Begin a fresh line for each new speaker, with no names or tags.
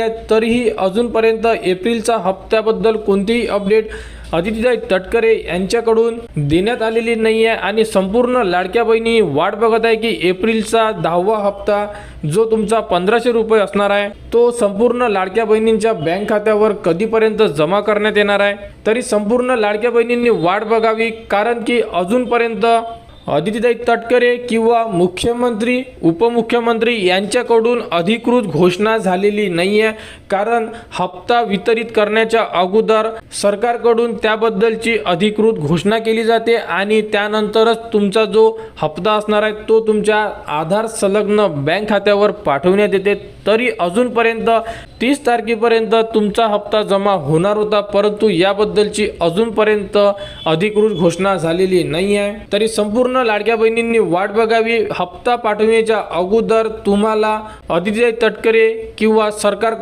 तरीही अजूनपर्यंत एप्रिलचा हप्त्याबद्दल कोणतीही अपडेट अदितीताई तटकरे यांच्याकडून देण्यात आलेली नाही आहे आणि संपूर्ण लाडक्या बहिणी वाट बघत आहे की एप्रिलचा 10वा हप्ता जो तुमचा 1500 रुपये असणार आहे तो संपूर्ण लाडक्या बहिणींच्या बँक खात्यावर कधीपर्यंत जमा करण्यात येणार आहे। तरी संपूर्ण लाडक्या बहिणींनी वाट बघावी, कारण की अजूनपर्यंत अदितीताई तटकरे किंवा मुख्यमंत्री उपमुख्यमंत्री यांच्याकडून अधिकृत घोषणा झालेली नाही आहे। कारण हप्ता वितरित करण्याच्या अगोदर सरकारकडून त्याबद्दलची अधिकृत घोषणा केली जाते आणि त्यानंतरच तुमचा जो हप्ता असणार आहे तो तुमच्या आधार संलग्न बँक खात्यावर पाठवण्यात येते। तरी अजूनपर्यंत 30 तारखेपर्यंत तुमचा हप्ता जमा होणार होता, परंतु याबद्दलची अजूनपर्यंत अधिकृत घोषणा झालेली नाही आहे। तरी संपूर्ण लाडक्या बहिणींनी वाट बघावी। हप्ता पाठवण्याच्या अगोदर तुम्हाला अदितीताई तटकरे किंवा सरकार